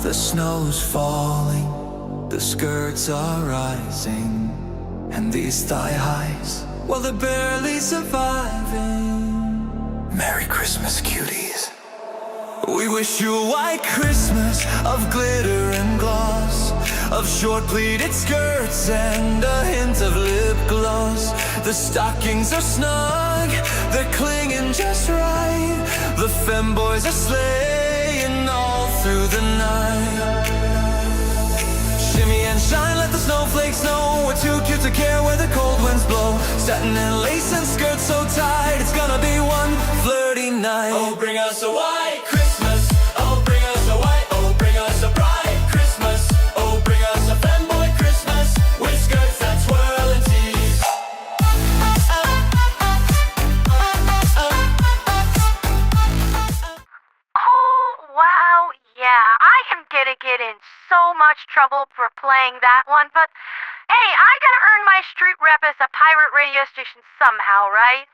The snow's falling, the skirts are rising, and these thigh highs, well, they're barely surviving. Merry Christmas, cuties. We wish you a white Christmas of glitter and gloss, of short pleated skirts and a hint of lip gloss. The stockings are snug, they're clinging just right. The femboys are sleighing all through the night. Shimmy and shine, let the snowflakes know we're too cute to care where the cold winds blow. Satin and lace and skirts so tight, it's gonna be one flirty night. Oh, bring us a white Christmas. Oh, bring us a white. Oh, bring us a bright Christmas. Oh, bring us a femboy Christmas with skirts that swirl and tease. Oh, wow, yeah, I am gonna get in so much trouble for playing that one, but hey, I gotta earn my street rep as a pirate radio station somehow, right?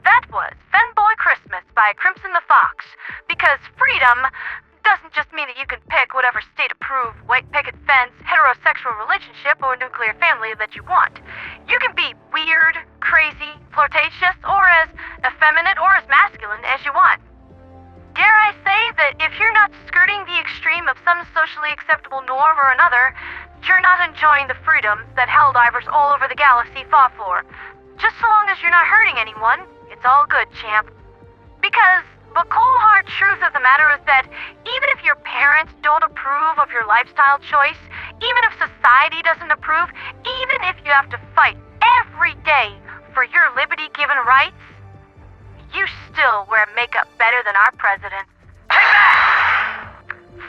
That was Femboy Christmas by Crimson the Fox, because freedom doesn't just mean that you can pick whatever state-approved, white picket fence, heterosexual relationship, or nuclear family that you want. You can be weird, crazy, flirtatious, or as effeminate or as masculine as you want. Dare I say that if you're not skirting the extreme of some socially acceptable norm or another, you're not enjoying the freedoms that helldivers all over the galaxy fought for. Just so long as you're not hurting anyone, it's all good, champ. Because the cold hard truth of the matter is that even if your parents don't approve of your lifestyle choice, even if society doesn't approve, even if you have to fight every day for your liberty-given rights, you still wear makeup better than our president.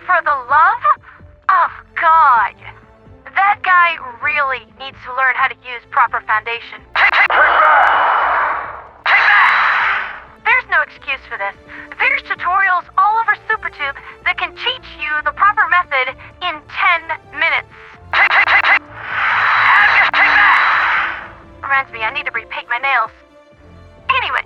For the love of God, that guy really needs to learn how to use proper foundation. There's no excuse for this. There's tutorials all over SuperTube that can teach you the proper method in 10 minutes. Reminds me, I need to repaint my nails. Anyway,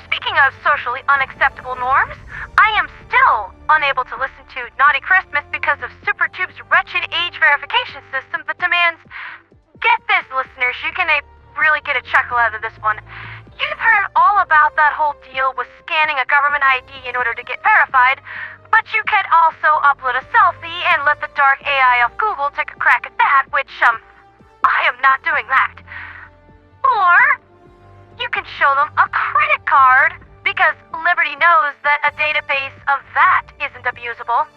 speaking of socially unacceptable norms, I am still unable to listen to Naughty Christmas because of SuperTube's wretched age verification system that demands... Get this, listeners, you can really get a chuckle out of this one. You've heard all about that whole deal with scanning a government ID in order to get verified, but you can also upload a selfie and let the dark AI of Google take a crack at that, which, I am not doing that. Or you can show them a credit card, because Liberty knows that a database of that isn't abusable.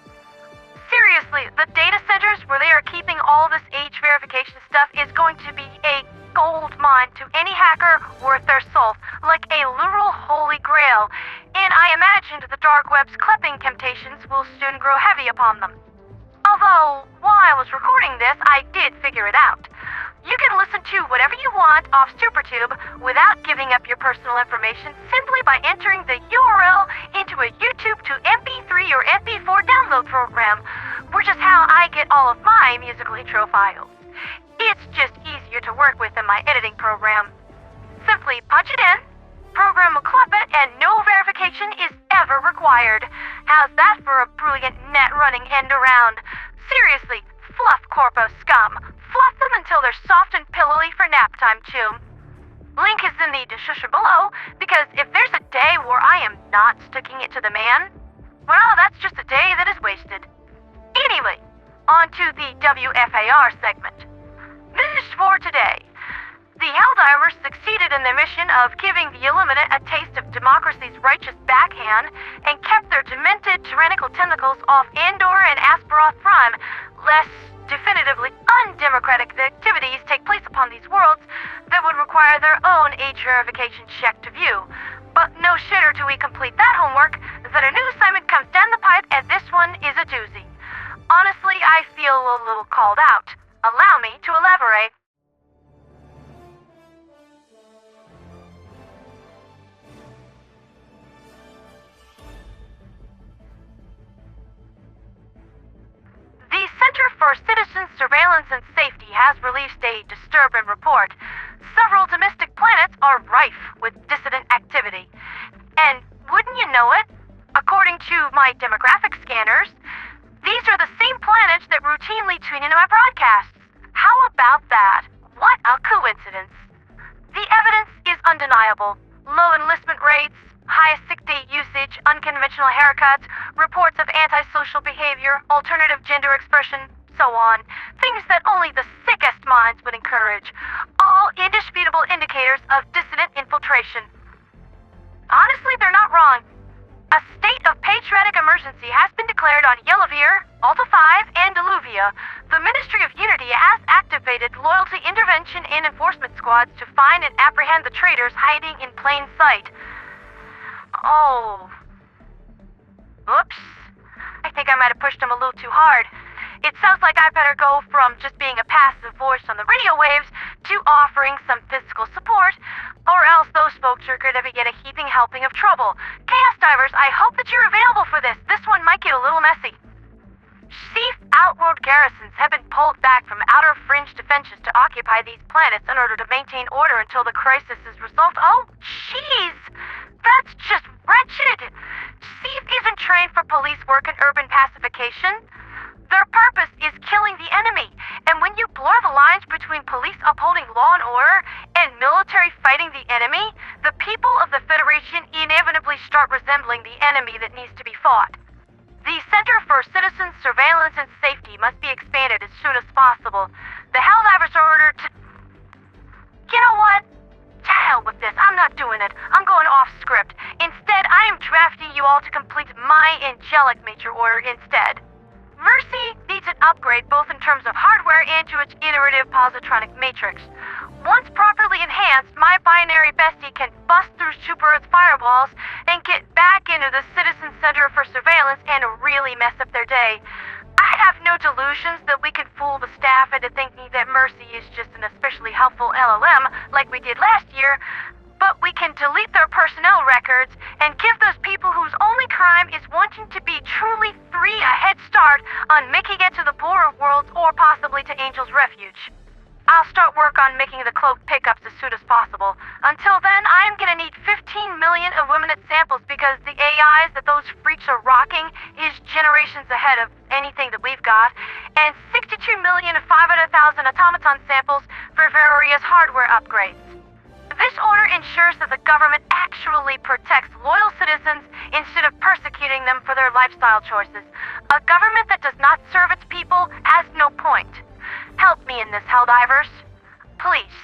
Seriously, the data centers where they are keeping all this age verification stuff is going to be a gold mine to any hacker worth their salt, like a literal holy grail, and I imagined the dark web's clipping temptations will soon grow heavy upon them. Although, while I was recording this, I did figure it out. You can listen to whatever you want off SuperTube without giving up your personal information simply by entering the URL into a YouTube to MP3 or MP4 download program, which is how I get all of my musical intro files. It's just easier to work with in my editing program. Simply punch it in, program will clip it, and no verification is ever required. How's that for a brilliant net running end around? Seriously, fluff corpo scum. Fluff them until they're soft and pillowy for nap time too. Link is in the description below, because if there's a day where I am not sticking it to the man, well, that's just a day that is wasted. Anyway, on to the WFAR segment. News for today. The Helldivers succeeded in their mission of giving the Illuminate a taste of democracy's righteous backhand and kept their demented tyrannical tentacles off Andor and Azeroth Prime, lest definitively undemocratic activities take place upon these worlds that would require their own age verification check to view. But no shitter till we complete that homework, that a new assignment comes down the pipe, and this one is a doozy. Honestly, I feel a little called out. Allow me to elaborate. The Center for Citizen Surveillance and Safety has released a disturbing report. Several domestic planets are rife with dissident activity. And wouldn't you know it, according to my demographic scanners, these are the of antisocial behavior, alternative gender expression, so on. Things that only the sickest minds would encourage. All indisputable indicators of dissident infiltration. Honestly, they're not wrong. A state of patriotic emergency has been declared on Yellowveer, Alta 5, and Effluvia. The Ministry of Unity has activated loyalty intervention and enforcement squads to find and apprehend the traitors hiding in plain sight. Oh. Oops. I think I might have pushed them a little too hard. It sounds like I better go from just being a passive voice on the radio waves to offering some physical support, or else those folks are going to get a heaping helping of trouble. Chaos Divers, I hope that you're available for this. This one might get a little messy. SEAF outworld garrisons have been pulled back from outer fringe defenses to occupy these planets in order to maintain order until the crisis is resolved. Oh, jeez! That's just wretched! SEAF isn't trained for police work and urban pacification. Their purpose is killing the enemy, and when you blur the lines between police upholding law and order and military fighting the enemy, the people of the Federation inevitably start resembling the enemy that needs to be fought. The Center for Citizen Surveillance and Safety must be expanded as soon as possible. The Helldivers are ordered to... You know what? To hell with this. I'm not doing it. I'm going off script. Instead, I am drafting you all to complete my Angelic major order instead. Mercy needs an upgrade both in terms of hardware and to its iterative positronic matrix. Once properly enhanced, my binary bestie can bust through Super Earth's firewalls and get back into the Citizen Center for Surveillance and really mess up their day. I have no delusions that we can fool the staff into thinking that Mercy is just an especially helpful LLM like we did last year, but we can delete their personnel records and give those people whose only crime is wanting to be truly free a head start on making it to the Borea worlds or possibly to Angel's Refuge. I'll start work on making the cloak pickups as soon as possible. Until then, I'm gonna need 15 million Illuminate samples because the AIs that those freaks are rocking is generations ahead of anything that we've got, and 62,500,000 automaton samples for various hardware upgrades. This order ensures that the government actually protects loyal citizens instead of persecuting them for their lifestyle choices. A government that does not serve its people has no point. Help me in this, Helldivers. Please.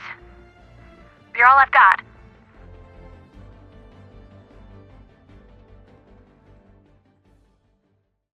You're all I've got.